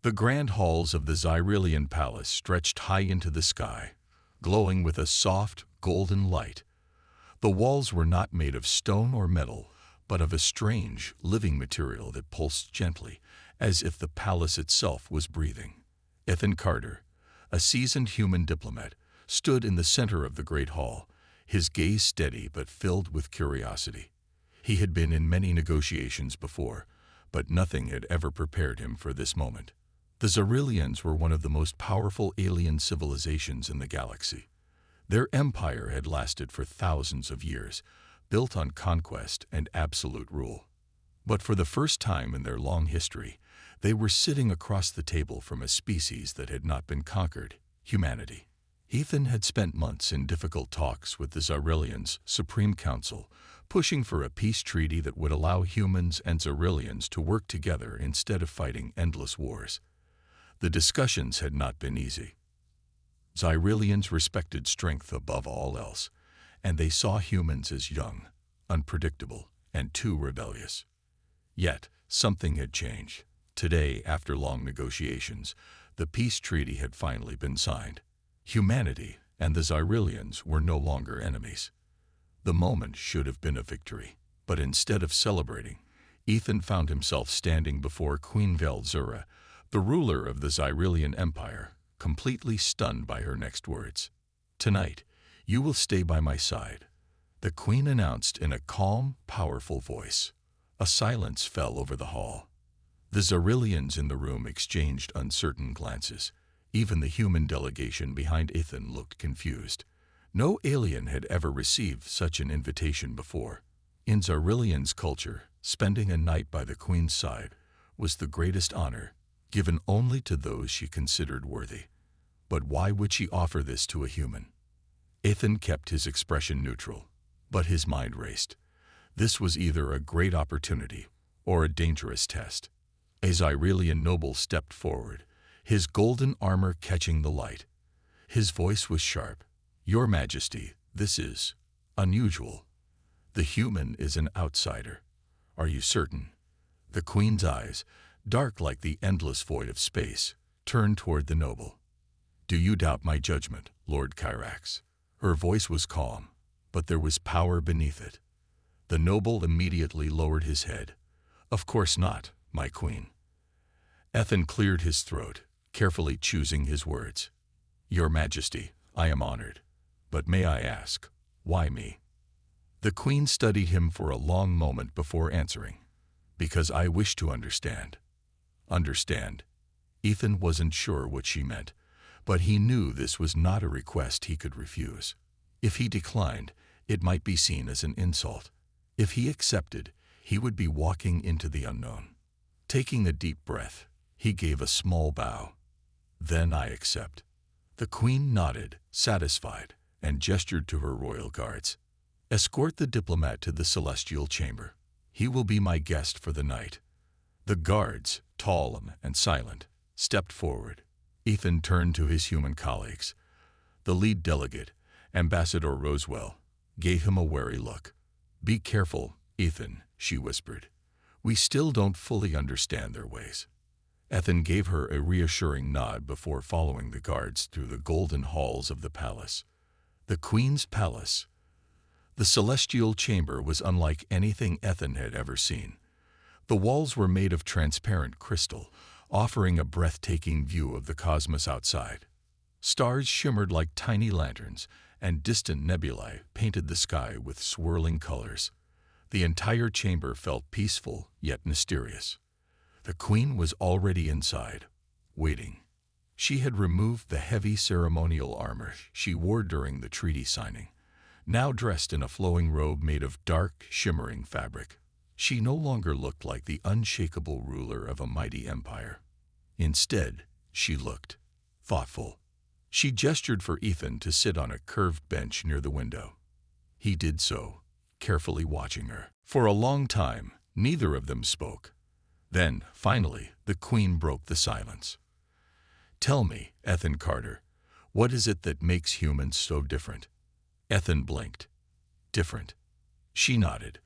The grand halls of the Xyrilian palace stretched high into the sky, glowing with a soft, golden light. The walls were not made of stone or metal, but of a strange, living material that pulsed gently, as if the palace itself was breathing. Ethan Carter, a seasoned human diplomat, stood in the center of the great hall, his gaze steady but filled with curiosity. He had been in many negotiations before, but nothing had ever prepared him for this moment. The Xyrilians were one of the most powerful alien civilizations in the galaxy. Their empire had lasted for thousands of years, built on conquest and absolute rule. But for the first time in their long history, they were sitting across the table from a species that had not been conquered, humanity. Ethan had spent months in difficult talks with the Xyrilians' Supreme Council, pushing for a peace treaty that would allow humans and Xyrilians to work together instead of fighting endless wars. The discussions had not been easy. Xyrilians respected strength above all else, and they saw humans as young, unpredictable, and too rebellious. Yet, something had changed. Today, after long negotiations, the peace treaty had finally been signed. Humanity and the Xyrilians were no longer enemies. The moment should have been a victory, but instead of celebrating, Ethan found himself standing before Queen Velzura, the ruler of the Xyrilian Empire, completely stunned by her next words. "Tonight, you will stay by my side," the queen announced in a calm, powerful voice. A silence fell over the hall. The Xyrilians in the room exchanged uncertain glances. Even the human delegation behind Ethan looked confused. No alien had ever received such an invitation before. In Xyrilian's culture, spending a night by the queen's side was the greatest honor, given only to those she considered worthy. But why would she offer this to a human? Ethan kept his expression neutral, but his mind raced. This was either a great opportunity or a dangerous test. A Xyrilian noble stepped forward, his golden armor catching the light. His voice was sharp. "Your Majesty, this is unusual. The human is an outsider. Are you certain?" The queen's eyes, dark like the endless void of space, turned toward the noble. "Do you doubt my judgment, Lord Kyrax?" Her voice was calm, but there was power beneath it. The noble immediately lowered his head. "Of course not, my queen." Ethan cleared his throat, carefully choosing his words. "Your Majesty, I am honored. But may I ask, why me?" The queen studied him for a long moment before answering. "Because I wish to understand." Understand? Ethan wasn't sure what she meant, but he knew this was not a request he could refuse. If he declined, it might be seen as an insult. If he accepted, he would be walking into the unknown. Taking a deep breath, he gave a small bow. "Then I accept." The queen nodded, satisfied, and gestured to her royal guards. "Escort the diplomat to the celestial chamber. He will be my guest for the night." The guards, tall and silent, stepped forward. Ethan turned to his human colleagues. The lead delegate, Ambassador Roswell, gave him a wary look. "Be careful, Ethan," she whispered. "We still don't fully understand their ways." Ethan gave her a reassuring nod before following the guards through the golden halls of the palace. The Queen's Palace. The celestial chamber was unlike anything Ethan had ever seen. The walls were made of transparent crystal, offering a breathtaking view of the cosmos outside. Stars shimmered like tiny lanterns, and distant nebulae painted the sky with swirling colors. The entire chamber felt peaceful yet mysterious. The queen was already inside, waiting. She had removed the heavy ceremonial armor she wore during the treaty signing, now dressed in a flowing robe made of dark, shimmering fabric. She no longer looked like the unshakable ruler of a mighty empire. Instead, she looked thoughtful. She gestured for Ethan to sit on a curved bench near the window. He did so, carefully watching her. For a long time, neither of them spoke. Then, finally, the queen broke the silence. "Tell me, Ethan Carter, what is it that makes humans so different?" Ethan blinked. "Different?" She nodded.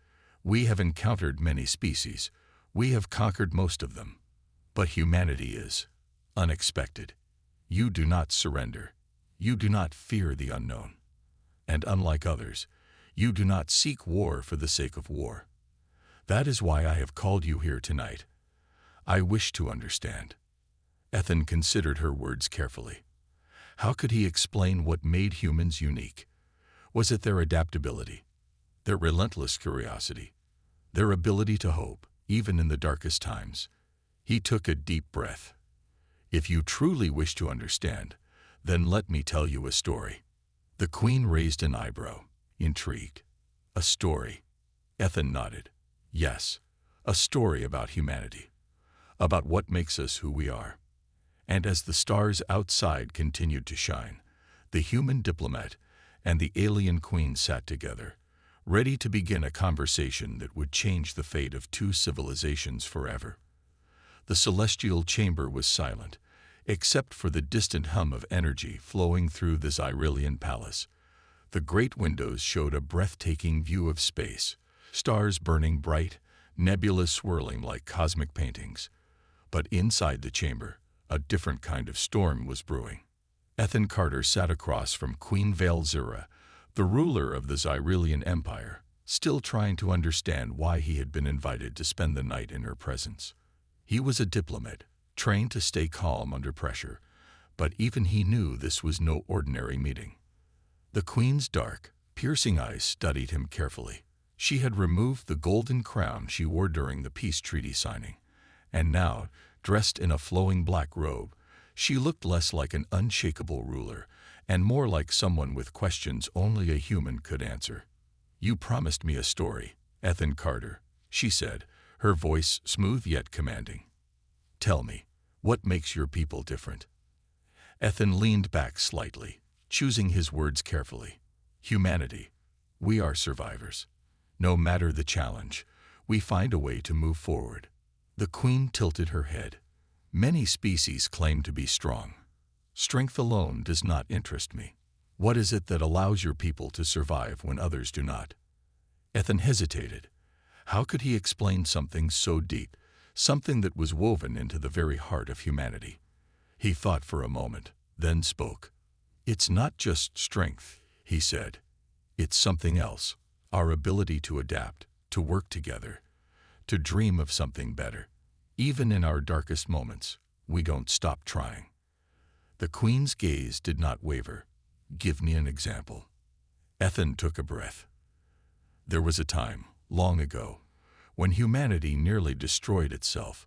"We have encountered many species. We have conquered most of them. But humanity is unexpected. You do not surrender. You do not fear the unknown. And unlike others, you do not seek war for the sake of war. That is why I have called you here tonight. I wish to understand. Ethan considered her words carefully. How could he explain what made humans unique? Was it their adaptability, their relentless curiosity, their ability to hope, even in the darkest times? He took a deep breath. If you truly wish to understand, then let me tell you a story. The Queen raised an eyebrow, intrigued. A story? Ethan nodded. Yes, a story about humanity, about what makes us who we are. And as the stars outside continued to shine, the human diplomat and the alien queen sat together, ready to begin a conversation that would change the fate of two civilizations forever. The celestial chamber was silent, except for the distant hum of energy flowing through the Xyrillian palace. The great windows showed a breathtaking view of space, stars burning bright, nebulas swirling like cosmic paintings. But inside the chamber, a different kind of storm was brewing. Ethan Carter sat across from Queen Valzira, the ruler of the Xyrillian Empire, still trying to understand why he had been invited to spend the night in her presence. He was a diplomat, trained to stay calm under pressure, but even he knew this was no ordinary meeting. The Queen's dark, piercing eyes studied him carefully. She had removed the golden crown she wore during the peace treaty signing, and now, dressed in a flowing black robe, she looked less like an unshakable ruler and more like someone with questions only a human could answer. You promised me a story, Ethan Carter, she said, her voice smooth yet commanding. Tell me, what makes your people different? Ethan leaned back slightly, choosing his words carefully. Humanity. We are survivors. No matter the challenge, we find a way to move forward. The Queen tilted her head. Many species claim to be strong. Strength alone does not interest me. What is it that allows your people to survive when others do not? Ethan hesitated. How could he explain something so deep, something that was woven into the very heart of humanity? He thought for a moment, then spoke. It's not just strength, he said. It's something else. Our ability to adapt, to work together, to dream of something better. Even in our darkest moments, we don't stop trying. The Queen's gaze did not waver. Give me an example. Ethan took a breath. There was a time, long ago, when humanity nearly destroyed itself.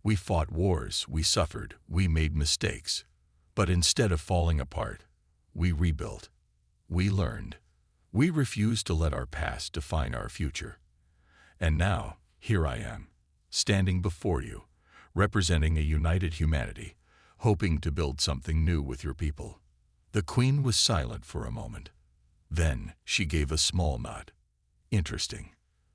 We fought wars, we suffered, we made mistakes. But instead of falling apart, we rebuilt. We learned. We refused to let our past define our future. And now, here I am, standing before you, representing a united humanity, hoping to build something new with your people. The Queen was silent for a moment. Then she gave a small nod. Interesting.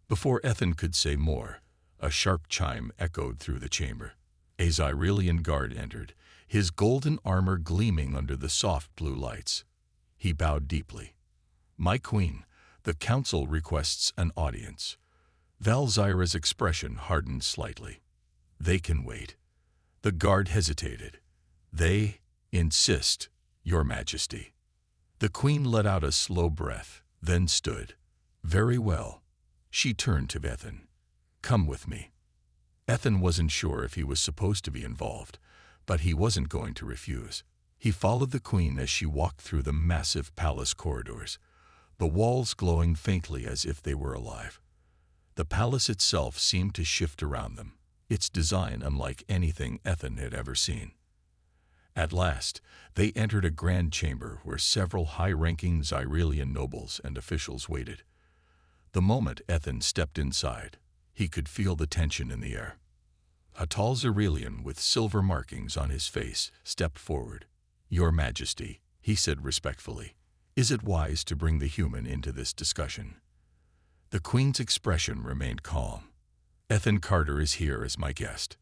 Before Ethan could say more, a sharp chime echoed through the chamber. A Xyrillian guard entered, his golden armor gleaming under the soft blue lights. He bowed deeply. My Queen, the Council requests an audience. Valzira's expression hardened slightly. They can wait. The guard hesitated. They insist, Your Majesty. The Queen let out a slow breath, then stood. Very well. She turned to Ethan. Come with me. Ethan wasn't sure if he was supposed to be involved, but he wasn't going to refuse. He followed the Queen as she walked through the massive palace corridors, the walls glowing faintly as if they were alive. The palace itself seemed to shift around them, its design unlike anything Ethan had ever seen. At last, they entered a grand chamber where several high-ranking Xyrillian nobles and officials waited. The moment Ethan stepped inside, he could feel the tension in the air. A tall Xyrillian with silver markings on his face stepped forward. Your Majesty, he said respectfully, is it wise to bring the human into this discussion? The Queen's expression remained calm. Ethan Carter is here as my guest.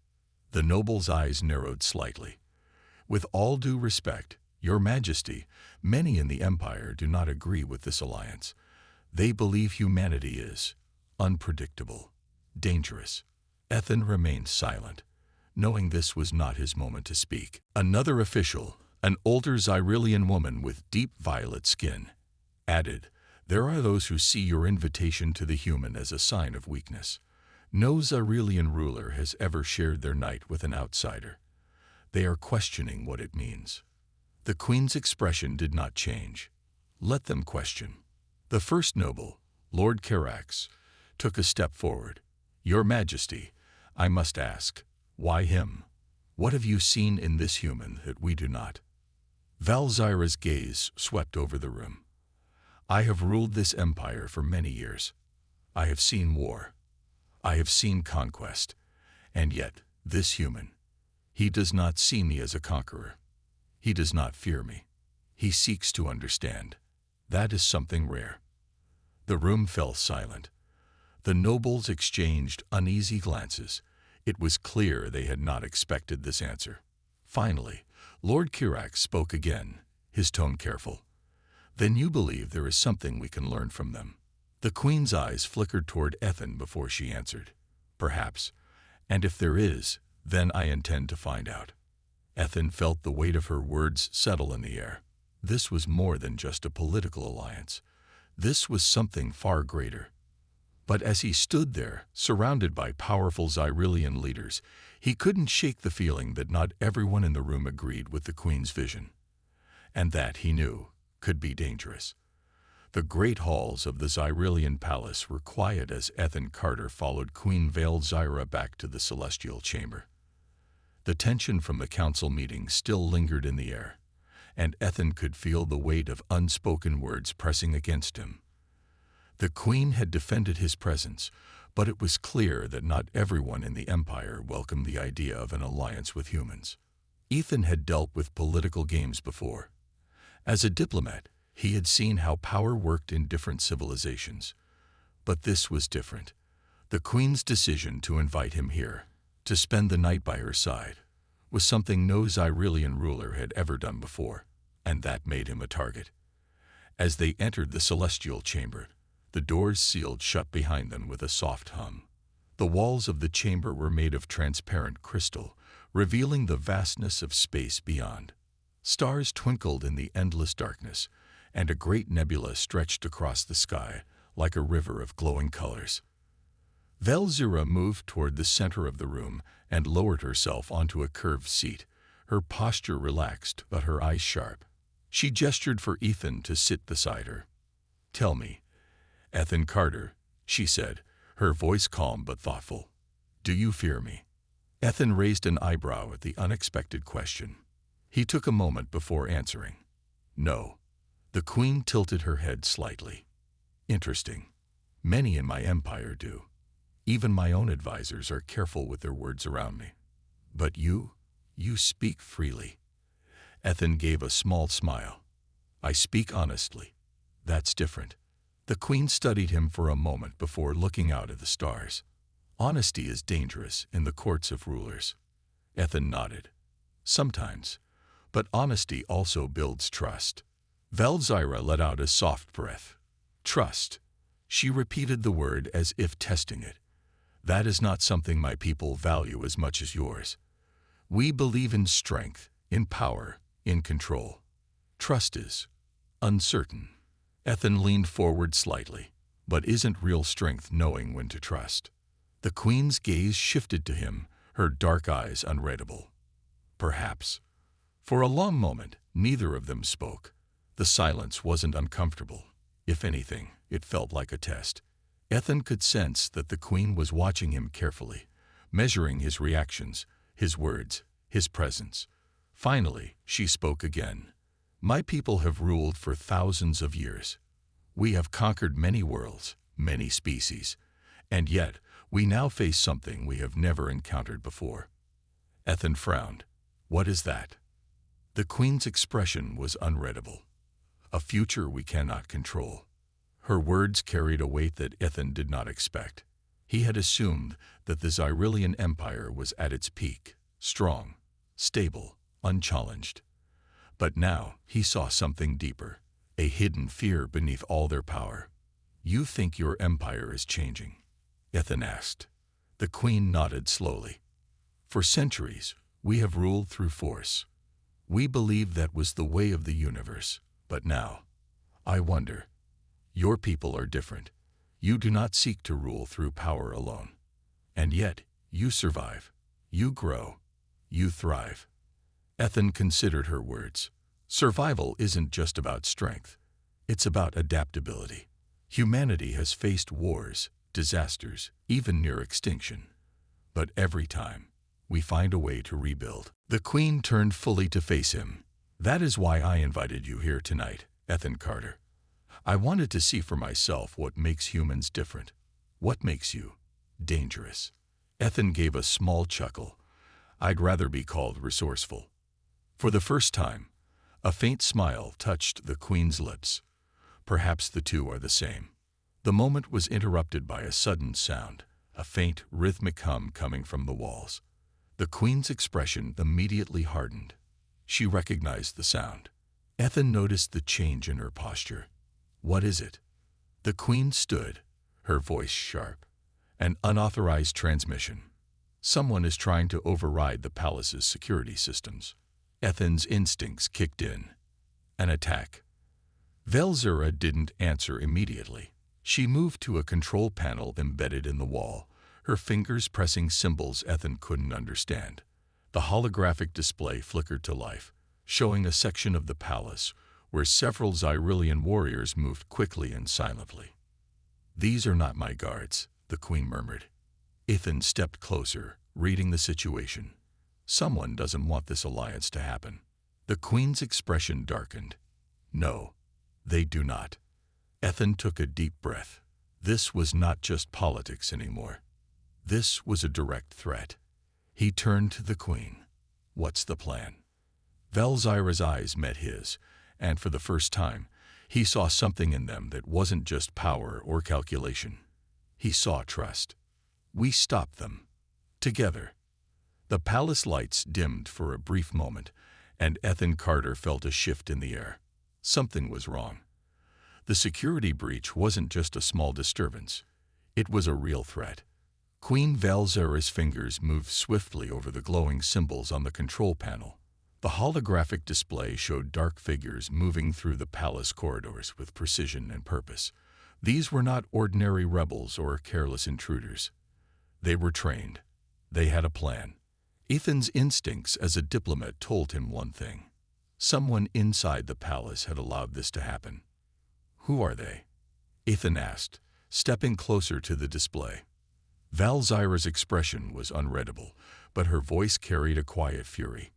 The noble's eyes narrowed slightly. With all due respect, Your Majesty, many in the Empire do not agree with this alliance. They believe humanity is unpredictable, dangerous. Ethan remained silent, knowing this was not his moment to speak. Another official, an older Xyrilian woman with deep violet skin, added, "There are those who see your invitation to the human as a sign of weakness. No Xyrilian ruler has ever shared their night with an outsider. They are questioning what it means." The queen's expression did not change. Let them question. The first noble, Lord Carax, took a step forward. "Your Majesty, I must ask, why him? What have you seen in this human that we do not?" Valzyra's gaze swept over the room. "I have ruled this empire for many years. I have seen war. I have seen conquest. And yet, this human, he does not see me as a conqueror. He does not fear me. He seeks to understand. That is something rare." The room fell silent. The nobles exchanged uneasy glances. It was clear they had not expected this answer. Finally, Lord Carax spoke again, his tone careful. "Then you believe there is something we can learn from them?" The queen's eyes flickered toward Ethan before she answered. "Perhaps. And if there is, then I intend to find out." Ethan felt the weight of her words settle in the air. This was more than just a political alliance. This was something far greater. But as he stood there, surrounded by powerful Xyrilian leaders, he couldn't shake the feeling that not everyone in the room agreed with the queen's vision. And that, he knew, could be dangerous. The great halls of the Xyrilian palace were quiet as Ethan Carter followed Queen Veiled Zyra back to the celestial chamber. The tension from the council meeting still lingered in the air, and Ethan could feel the weight of unspoken words pressing against him. The queen had defended his presence, but it was clear that not everyone in the empire welcomed the idea of an alliance with humans. Ethan had dealt with political games before. As a diplomat, he had seen how power worked in different civilizations. But this was different. The queen's decision to invite him here, to spend the night by her side, was something no Xyrilian ruler had ever done before, and that made him a target. As they entered the celestial chamber, the doors sealed shut behind them with a soft hum. The walls of the chamber were made of transparent crystal, revealing the vastness of space beyond. Stars twinkled in the endless darkness, and a great nebula stretched across the sky like a river of glowing colors. Velzyra moved toward the center of the room and lowered herself onto a curved seat, her posture relaxed but her eyes sharp. She gestured for Ethan to sit beside her. "Tell me, Ethan Carter," she said, her voice calm but thoughtful, "do you fear me?" Ethan raised an eyebrow at the unexpected question. He took a moment before answering. "No." The queen tilted her head slightly. "Interesting. Many in my empire do. Even my own advisors are careful with their words around me. But you speak freely." Ethan gave a small smile. "I speak honestly. That's different." The queen studied him for a moment before looking out at the stars. "Honesty is dangerous in the courts of rulers." Ethan nodded. "Sometimes. But honesty also builds trust." Velzyra let out a soft breath. "Trust." She repeated the word as if testing it. "That is not something my people value as much as yours. We believe in strength, in power, in control. Trust is uncertain." Ethan leaned forward slightly. "But isn't real strength knowing when to trust?" The queen's gaze shifted to him, her dark eyes unreadable. "Perhaps." For a long moment, neither of them spoke. The silence wasn't uncomfortable. If anything, it felt like a test. Ethan could sense that the queen was watching him carefully, measuring his reactions, his words, his presence. Finally, she spoke again. "My people have ruled for thousands of years. We have conquered many worlds, many species, and yet we now face something we have never encountered before." Ethan frowned. "What is that?" The queen's expression was unreadable. "A future we cannot control." Her words carried a weight that Ethan did not expect. He had assumed that the Xyrilian Empire was at its peak, strong, stable, unchallenged. But now he saw something deeper, a hidden fear beneath all their power. "You think your empire is changing?" Ethan asked. The queen nodded slowly. For centuries, we have ruled through force. We believed that was the way of the universe. But now, I wonder, your people are different. You do not seek to rule through power alone. And yet, you survive. You grow. You thrive. Ethan considered her words. Survival isn't just about strength. It's about adaptability. Humanity has faced wars, disasters, even near extinction. But every time, we find a way to rebuild. The Queen turned fully to face him. That is why I invited you here tonight, Ethan Carter. I wanted to see for myself what makes humans different. What makes you dangerous? Ethan gave a small chuckle. I'd rather be called resourceful. For the first time, a faint smile touched the Queen's lips. Perhaps the two are the same. The moment was interrupted by a sudden sound, a faint, rhythmic hum coming from the walls. The Queen's expression immediately hardened. She recognized the sound. Ethan noticed the change in her posture. What is it? The Queen stood, her voice sharp. An unauthorized transmission. Someone is trying to override the palace's security systems. Ethan's instincts kicked in. An attack. Velzura didn't answer immediately. She moved to a control panel embedded in the wall, her fingers pressing symbols Ethan couldn't understand. The holographic display flickered to life, showing a section of the palace where several Xyrillian warriors moved quickly and silently. These are not my guards, the Queen murmured. Ethan stepped closer, reading the situation. Someone doesn't want this alliance to happen. The Queen's expression darkened. No, they do not. Ethan took a deep breath. This was not just politics anymore. This was a direct threat. He turned to the Queen. What's the plan? Velzyra's eyes met his, and for the first time, he saw something in them that wasn't just power or calculation. He saw trust. We stopped them. Together. The palace lights dimmed for a brief moment, and Ethan Carter felt a shift in the air. Something was wrong. The security breach wasn't just a small disturbance. It was a real threat. Queen Velzyra's fingers moved swiftly over the glowing symbols on the control panel. The holographic display showed dark figures moving through the palace corridors with precision and purpose. These were not ordinary rebels or careless intruders. They were trained. They had a plan. Ethan's instincts as a diplomat told him one thing. Someone inside the palace had allowed this to happen. Who are they? Ethan asked, stepping closer to the display. Velzyra's expression was unreadable, but her voice carried a quiet fury.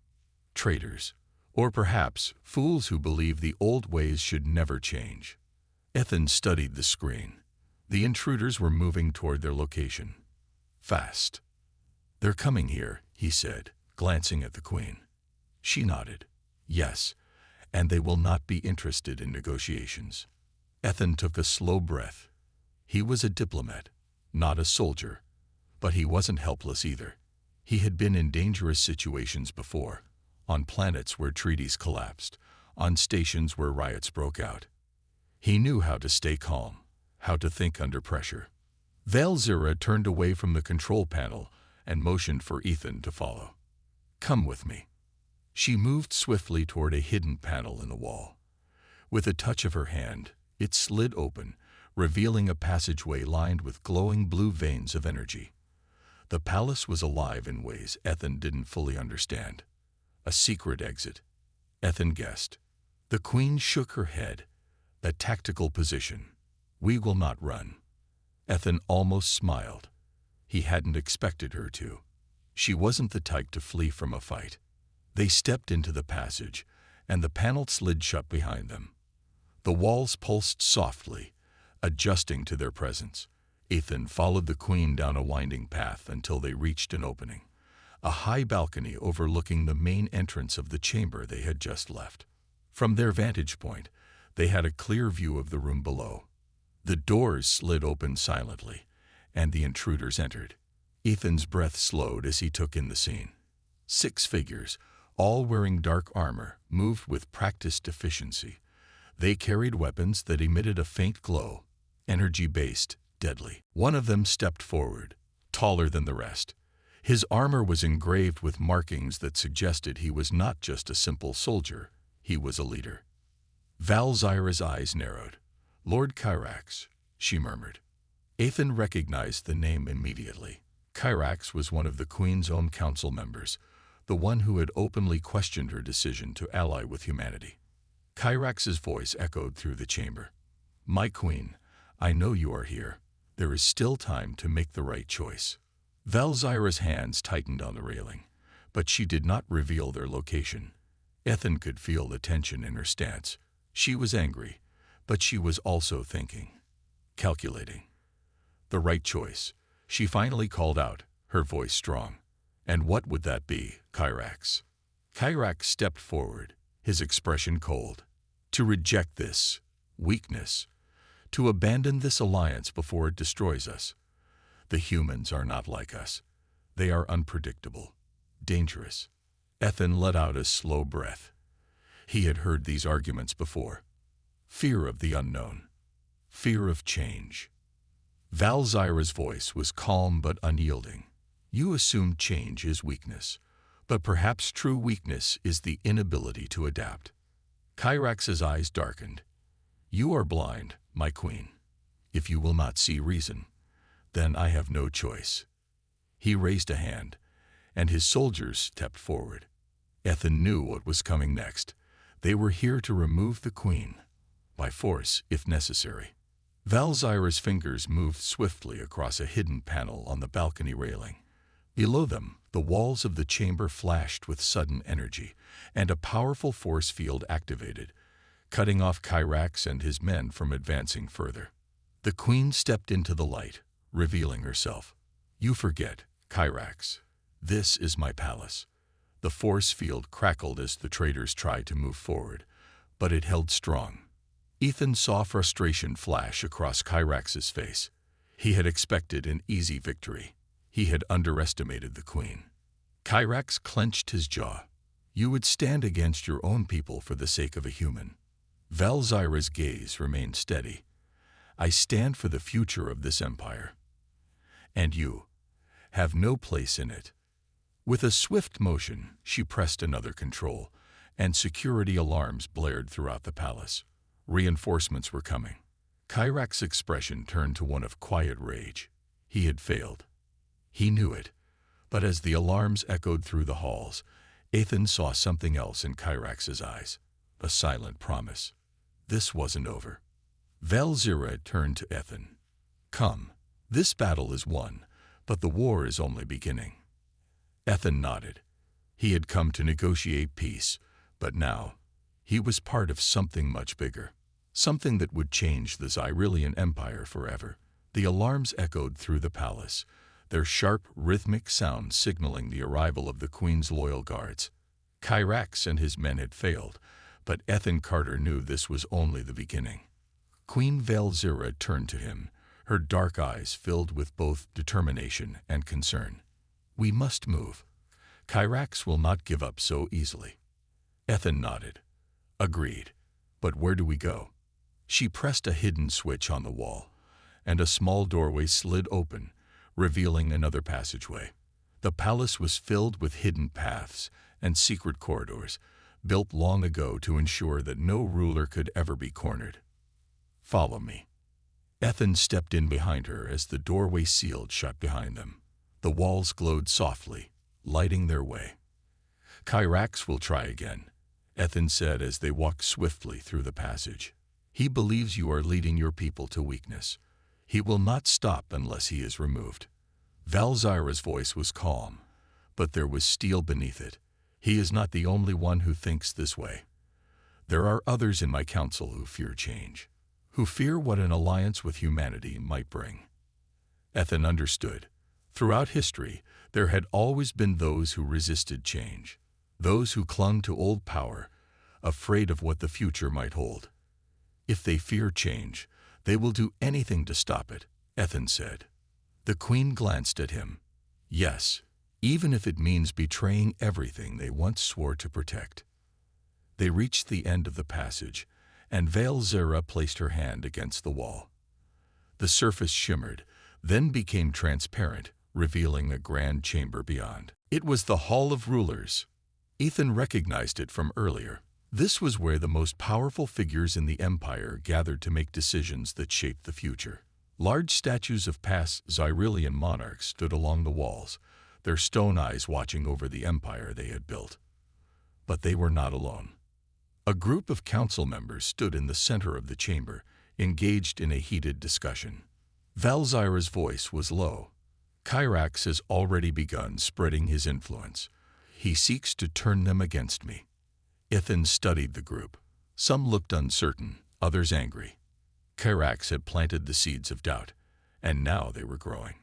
Traitors, or perhaps fools who believe the old ways should never change. Ethan studied the screen. The intruders were moving toward their location. Fast. They're coming here, he said, glancing at the Queen. She nodded. Yes, and they will not be interested in negotiations. Ethan took a slow breath. He was a diplomat, not a soldier, but he wasn't helpless either. He had been in dangerous situations before, on planets where treaties collapsed, on stations where riots broke out. He knew how to stay calm, how to think under pressure. Velzyra turned away from the control panel and motioned for Ethan to follow. Come with me. She moved swiftly toward a hidden panel in the wall. With a touch of her hand, it slid open, revealing a passageway lined with glowing blue veins of energy. The palace was alive in ways Ethan didn't fully understand. A secret exit, Ethan guessed. The Queen shook her head. A tactical position. We will not run. Ethan almost smiled. He hadn't expected her to. She wasn't the type to flee from a fight. They stepped into the passage, and the panel slid shut behind them. The walls pulsed softly, adjusting to their presence. Ethan followed the Queen down a winding path until they reached an opening, a high balcony overlooking the main entrance of the chamber they had just left. From their vantage point, they had a clear view of the room below. The doors slid open silently, and the intruders entered. Ethan's breath slowed as he took in the scene. 6 figures, all wearing dark armor, moved with practiced efficiency. They carried weapons that emitted a faint glow, energy-based, deadly. One of them stepped forward, taller than the rest. His armor was engraved with markings that suggested he was not just a simple soldier, he was a leader. Valzyra's eyes narrowed. "Lord Kyrax," she murmured. Ethan recognized the name immediately. Kyrax was one of the Queen's own council members, the one who had openly questioned her decision to ally with humanity. Kyrax's voice echoed through the chamber. "My Queen, I know you are here. There is still time to make the right choice." Valzyra's hands tightened on the railing, but she did not reveal their location. Ethan could feel the tension in her stance. She was angry, but she was also thinking, calculating. "The right choice," she finally called out, her voice strong. "And what would that be, Kyrax?" Kyrax stepped forward, his expression cold. "To reject this weakness, to abandon this alliance before it destroys us. The humans are not like us. They are unpredictable, dangerous." Ethan let out a slow breath. He had heard these arguments before. Fear of the unknown. Fear of change. Valzyra's voice was calm but unyielding. "You assume change is weakness, but perhaps true weakness is the inability to adapt." Kyrax's eyes darkened. "You are blind, my Queen. If you will not see reason, then I have no choice." He raised a hand, and his soldiers stepped forward. Ethan knew what was coming next. They were here to remove the Queen, by force if necessary. Valzyra's fingers moved swiftly across a hidden panel on the balcony railing. Below them, the walls of the chamber flashed with sudden energy, and a powerful force field activated, cutting off Kyrax and his men from advancing further. The Queen stepped into the light, revealing herself. "You forget, Kyrax. This is my palace." The force field crackled as the traitors tried to move forward, but it held strong. Ethan saw frustration flash across Kyrax's face. He had expected an easy victory. He had underestimated the Queen. Kyrax clenched his jaw. "You would stand against your own people for the sake of a human." Valzyra's gaze remained steady. "I stand for the future of this empire. And you have no place in it." With a swift motion, she pressed another control, and security alarms blared throughout the palace. Reinforcements were coming. Kyrax's expression turned to one of quiet rage. He had failed. He knew it, but as the alarms echoed through the halls, Ethan saw something else in Kyrax's eyes, a silent promise. This wasn't over. Valzyra turned to Ethan. "Come, this battle is won, but the war is only beginning." Ethan nodded. He had come to negotiate peace, but now he was part of something much bigger, something that would change the Xyrillian Empire forever. The alarms echoed through the palace, their sharp, rhythmic sound signaling the arrival of the Queen's loyal guards. Kyrax and his men had failed, but Ethan Carter knew this was only the beginning. Queen Valzyra turned to him, her dark eyes filled with both determination and concern. "We must move. Kyrax will not give up so easily." Ethan nodded. "Agreed. But where do we go?" She pressed a hidden switch on the wall, and a small doorway slid open, revealing another passageway. The palace was filled with hidden paths and secret corridors, built long ago to ensure that no ruler could ever be cornered. "Follow me." Ethan stepped in behind her as the doorway sealed shut behind them. The walls glowed softly, lighting their way. "Kyrax will try again," Ethan said as they walked swiftly through the passage. "He believes you are leading your people to weakness. He will not stop unless he is removed." Valzyra's voice was calm, but there was steel beneath it. "He is not the only one who thinks this way. There are others in my council who fear change, who fear what an alliance with humanity might bring." Ethan understood. Throughout history, there had always been those who resisted change, those who clung to old power, afraid of what the future might hold. "If they fear change, they will do anything to stop it," Ethan said. The Queen glanced at him. "Yes, even if it means betraying everything they once swore to protect." They reached the end of the passage, and Valzyra placed her hand against the wall. The surface shimmered, then became transparent, revealing a grand chamber beyond. It was the Hall of Rulers. Ethan recognized it from earlier. This was where the most powerful figures in the Empire gathered to make decisions that shaped the future. Large statues of past Xyrillian monarchs stood along the walls, their stone eyes watching over the empire they had built. But they were not alone. A group of council members stood in the center of the chamber, engaged in a heated discussion. Valzyra's voice was low. Kyrax has already begun spreading his influence. He seeks to turn them against me. Ethan studied the group. Some looked uncertain, others angry. Kyrax had planted the seeds of doubt, and now they were growing.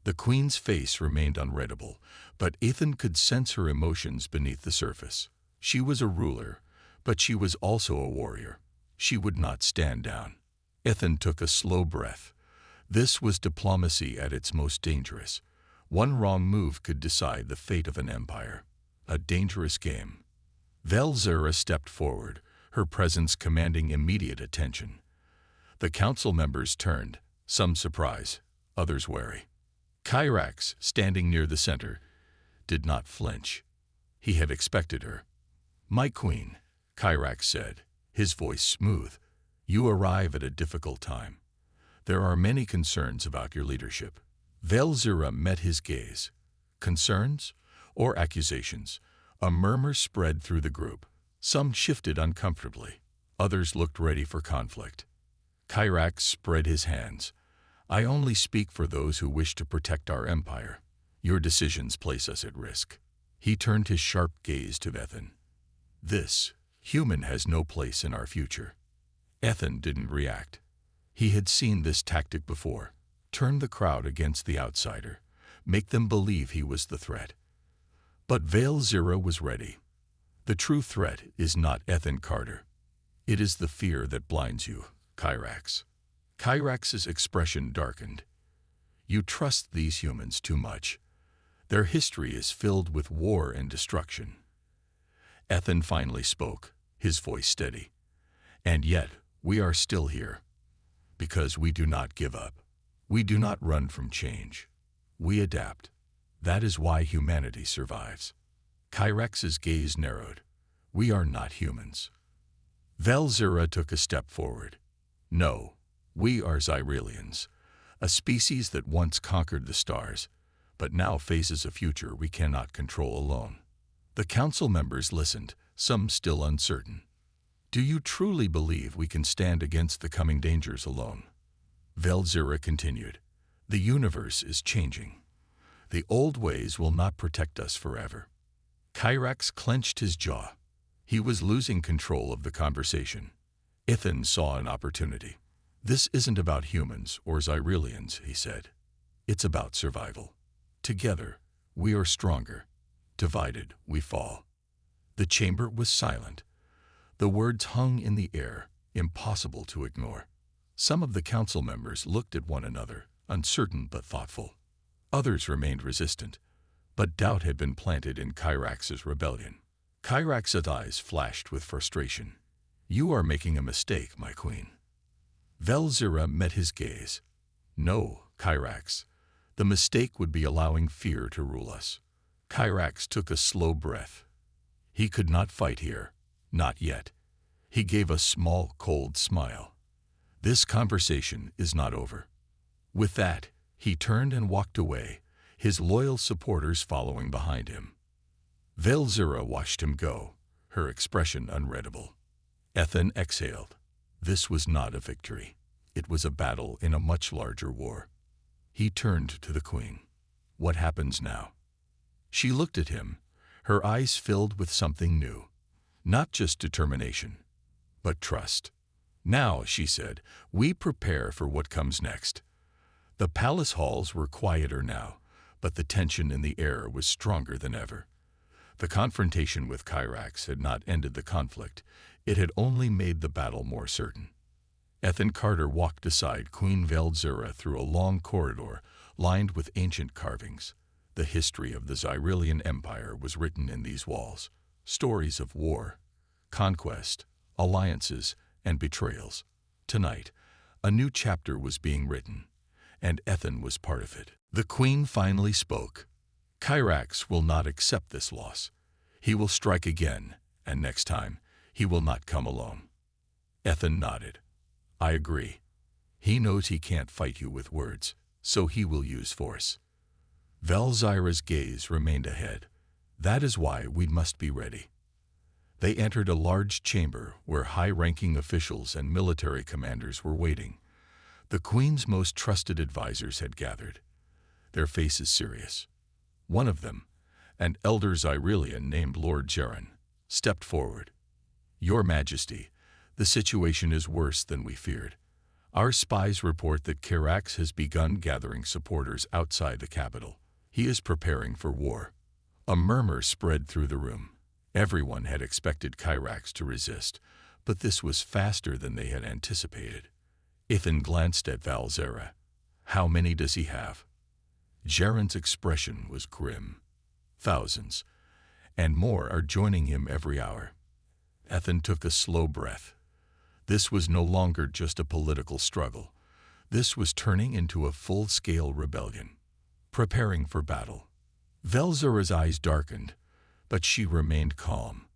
The queen's face remained unreadable, but Ethan could sense her emotions beneath the surface. She was a ruler, but she was also a warrior. She would not stand down. Ethan took a slow breath. This was diplomacy at its most dangerous. One wrong move could decide the fate of an empire. A dangerous game. Valzyra stepped forward, her presence commanding immediate attention. The council members turned, some surprised, others wary. Kyrax, standing near the center, did not flinch. He had expected her. "My queen," Kyrax said, his voice smooth, "you arrive at a difficult time. There are many concerns about your leadership." Valzyra met his gaze. Concerns or accusations? A murmur spread through the group. Some shifted uncomfortably. Others looked ready for conflict. Kyrax spread his hands. "I only speak for those who wish to protect our empire. Your decisions place us at risk." He turned his sharp gaze to Ethan. "This human has no place in our future." Ethan didn't react. He had seen this tactic before. Turn the crowd against the outsider. Make them believe he was the threat. But Valzyra was ready. The true threat is not Ethan Carter. It is the fear that blinds you, Kyrax. Kyrax's expression darkened. "You trust these humans too much. Their history is filled with war and destruction." Ethan finally spoke, his voice steady. "And yet, we are still here. Because we do not give up. We do not run from change. We adapt. That is why humanity survives." Kyrax's gaze narrowed. "We are not humans." Valzyra took a step forward. "No, we are Xyrillians, a species that once conquered the stars, but now faces a future we cannot control alone." The council members listened, some still uncertain. "Do you truly believe we can stand against the coming dangers alone?" Valzyra continued. "The universe is changing. The old ways will not protect us forever." Kyrax clenched his jaw. He was losing control of the conversation. Ethan saw an opportunity. "This isn't about humans or Xyrillians," he said. "It's about survival. Together, we are stronger. Divided, we fall." The chamber was silent. The words hung in the air, impossible to ignore. Some of the council members looked at one another, uncertain but thoughtful. Others remained resistant, but doubt had been planted in Kyrax's rebellion. Kyrax's eyes flashed with frustration. "You are making a mistake, my queen." Valzyra met his gaze. "No, Kyrax. The mistake would be allowing fear to rule us." Kyrax took a slow breath. He could not fight here, not yet. He gave a small, cold smile. "This conversation is not over." With that, he turned and walked away, his loyal supporters following behind him. Valzyra watched him go, her expression unreadable. Ethan exhaled. This was not a victory. It was a battle in a much larger war. He turned to the queen. "What happens now?" She looked at him, her eyes filled with something new. Not just determination, but trust. "Now," she said, "we prepare for what comes next." The palace halls were quieter now, but the tension in the air was stronger than ever. The confrontation with Kyrax had not ended the conflict. It had only made the battle more certain. Ethan Carter walked beside Queen Valzyra through a long corridor lined with ancient carvings. The history of the Xyrillian Empire was written in these walls. Stories of war, conquest, alliances, and betrayals. Tonight, a new chapter was being written, and Ethan was part of it. The queen finally spoke. Kyrax will not accept this loss. He will strike again, and next time, he will not come alone. Ethan nodded. I agree. He knows he can't fight you with words, so he will use force. Velzyra's gaze remained ahead. That is why we must be ready. They entered a large chamber where high-ranking officials and military commanders were waiting. The queen's most trusted advisors had gathered, their faces serious. One of them, an elder Xyrelian named Lord Jaren, stepped forward. Your Majesty, the situation is worse than we feared. Our spies report that Kyrax has begun gathering supporters outside the capital. He is preparing for war. A murmur spread through the room. Everyone had expected Kyrax to resist, but this was faster than they had anticipated. Ethan glanced at Velzyra. How many does he have? Jaren's expression was grim. Thousands, and more are joining him every hour. Ethan took a slow breath. This was no longer just a political struggle. This was turning into a full-scale rebellion, preparing for battle. Velzyra's eyes darkened, but she remained calm.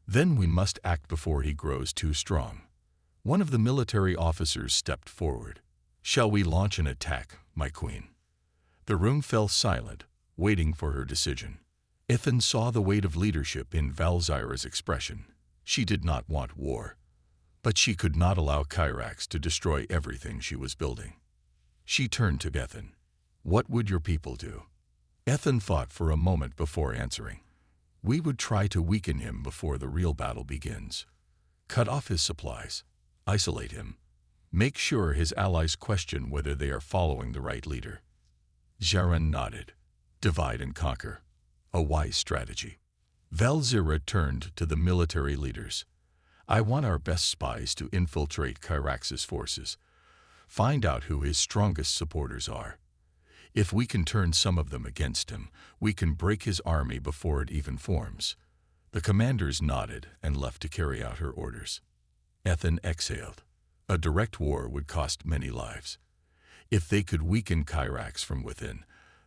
Then we must act before he grows too strong. One of the military officers stepped forward. Shall we launch an attack, my queen? The room fell silent, waiting for her decision. Ethan saw the weight of leadership in Velzyra's expression. She did not want war, but she could not allow Kyrax to destroy everything she was building. She turned to Ethan. What would your people do? Ethan thought for a moment before answering. We would try to weaken him before the real battle begins. Cut off his supplies. Isolate him. Make sure his allies question whether they are following the right leader. Jaren nodded. Divide and conquer. A wise strategy. Velzyra turned to the military leaders. I want our best spies to infiltrate Kyrax's forces. Find out who his strongest supporters are. If we can turn some of them against him, we can break his army before it even forms. The commanders nodded and left to carry out her orders. Ethan exhaled. A direct war would cost many lives. If they could weaken Kyrax from within,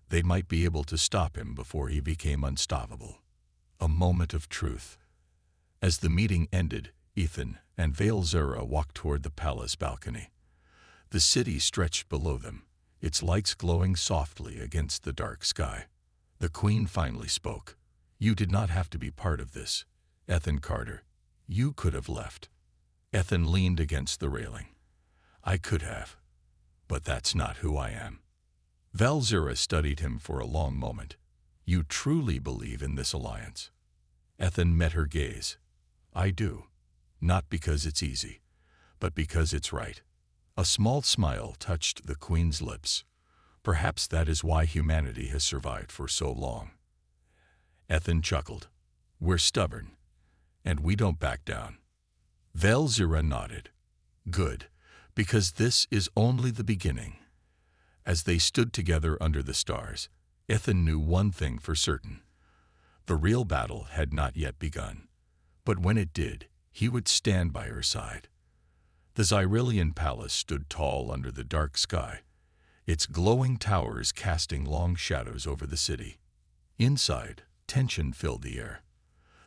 they might be able to stop him before he became unstoppable. A moment of truth. As the meeting ended, Ethan and Velzyra walked toward the palace balcony. The city stretched below them, its lights glowing softly against the dark sky. The queen finally spoke. You did not have to be part of this, Ethan Carter. You could have left. Ethan leaned against the railing. I could have, but that's not who I am. Velzyra studied him for a long moment. You truly believe in this alliance? Ethan met her gaze. I do. Not because it's easy, but because it's right. A small smile touched the queen's lips. Perhaps that is why humanity has survived for so long. Ethan chuckled. We're stubborn, and we don't back down. Velzyra nodded. Good, because this is only the beginning. As they stood together under the stars, Ethan knew one thing for certain. The real battle had not yet begun, but when it did, he would stand by her side. The Xyrelian palace stood tall under the dark sky, its glowing towers casting long shadows over the city. Inside, tension filled the air.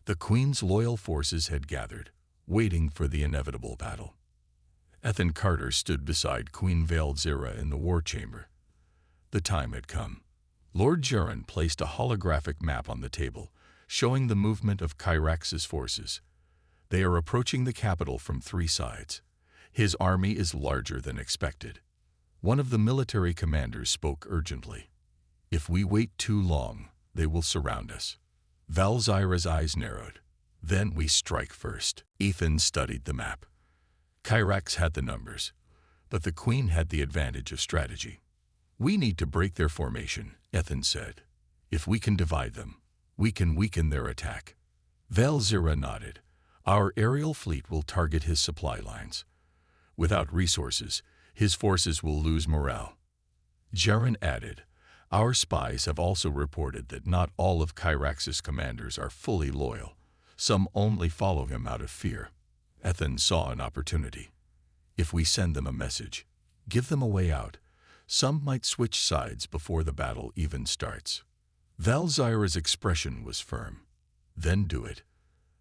The queen's loyal forces had gathered, waiting for the inevitable battle. Ethan Carter stood beside Queen Velzyra in the war chamber. The time had come. Lord Jaren placed a holographic map on the table, showing the movement of Kyrax's forces. They are approaching the capital from 3 sides. His army is larger than expected. One of the military commanders spoke urgently. If we wait too long, they will surround us. Velzyra's eyes narrowed. Then we strike first. Ethan studied the map. Kyrax had the numbers, but the queen had the advantage of strategy. We need to break their formation, Ethan said. If we can divide them, we can weaken their attack. Velzyra nodded. Our aerial fleet will target his supply lines. Without resources, his forces will lose morale. Jaren added, our spies have also reported that not all of Kyrax's commanders are fully loyal. Some only follow him out of fear. Ethan saw an opportunity. If we send them a message, give them a way out, Some might switch sides before the battle even starts. Valzyra's expression was firm. Then do it.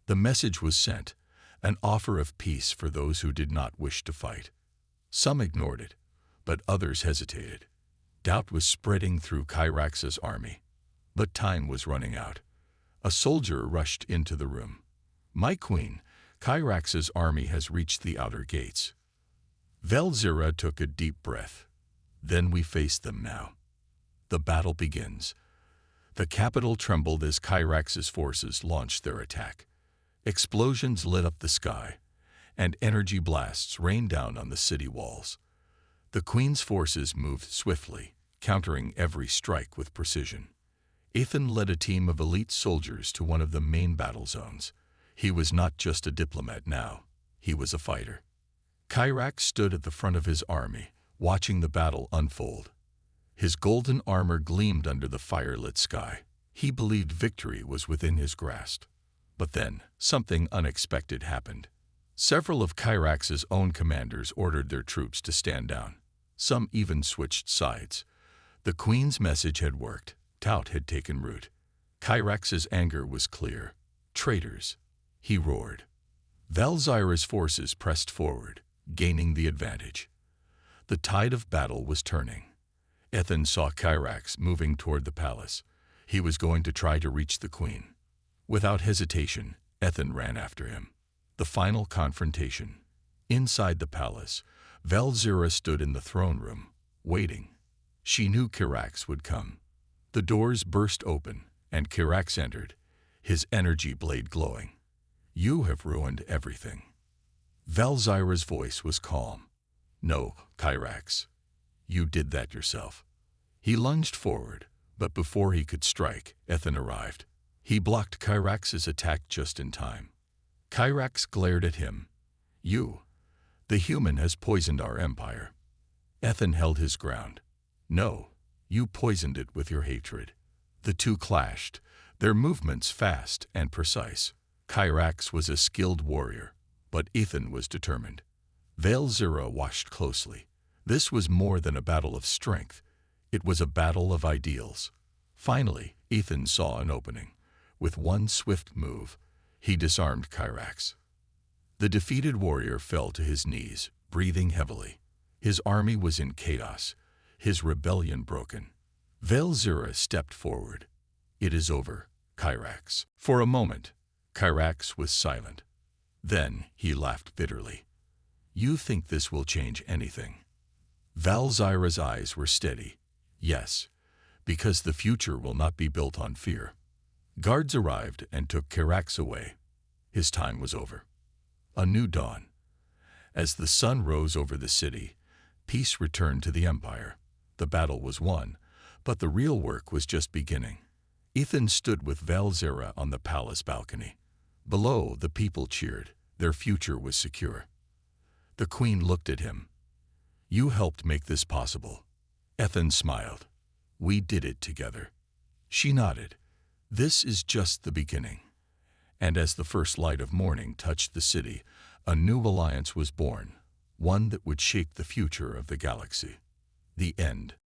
The message was sent, an offer of peace for those who did not wish to fight. Some ignored it, but others hesitated. Doubt was spreading through Kyrax's army. But time was running out. A soldier rushed into the room. "My queen, Kyrax's army has reached the outer gates." Valzyra took a deep breath. "Then we face them now." The battle begins. The capital trembled as Kyrax's forces launched their attack. Explosions lit up the sky, and energy blasts rained down on the city walls. The Queen's forces moved swiftly, countering every strike with precision. Ethan led a team of elite soldiers to one of the main battle zones. He was not just a diplomat now, he was a fighter. Kyrax stood at the front of his army, watching the battle unfold. His golden armor gleamed under the fire-lit sky. He believed victory was within his grasp. But then, something unexpected happened. Several of Kyrax's own commanders ordered their troops to stand down. Some even switched sides. The Queen's message had worked. Doubt had taken root. Kyrax's anger was clear. "Traitors!" he roared. Valzyra's forces pressed forward, gaining the advantage. The tide of battle was turning. Ethan saw Kyrax moving toward the palace. He was going to try to reach the Queen. Without hesitation, Ethan ran after him. The final confrontation. Inside the palace, Valzyra stood in the throne room, waiting. She knew Kyrax would come. The doors burst open, and Kyrax entered, his energy blade glowing. "You have ruined everything." Valzyra's voice was calm. "No, Kyrax. You did that yourself." He lunged forward, but before he could strike, Ethan arrived. He blocked Kyrax's attack just in time. Kyrax glared at him. "You, the human, has poisoned our empire." Ethan held his ground. "No, you poisoned it with your hatred." The two clashed, their movements fast and precise. Kyrax was a skilled warrior, but Ethan was determined. Valzyra watched closely. This was more than a battle of strength. It was a battle of ideals. Finally, Ethan saw an opening. With one swift move, he disarmed Kyrax. The defeated warrior fell to his knees, breathing heavily. His army was in chaos, his rebellion broken. Valzyra stepped forward. "It is over, Kyrax." For a moment, Kyrax was silent. Then he laughed bitterly. "You think this will change anything?" Valzyra's eyes were steady. "Yes, because the future will not be built on fear." Guards arrived and took Kyrax away. His time was over. A new dawn. As the sun rose over the city, peace returned to the empire. The battle was won, but the real work was just beginning. Ethan stood with Valzyra on the palace balcony. Below, the people cheered. Their future was secure. The Queen looked at him. "You helped make this possible." Ethan smiled. "We did it together." She nodded. "This is just the beginning." And as the first light of morning touched the city, a new alliance was born, one that would shape the future of the galaxy. The end.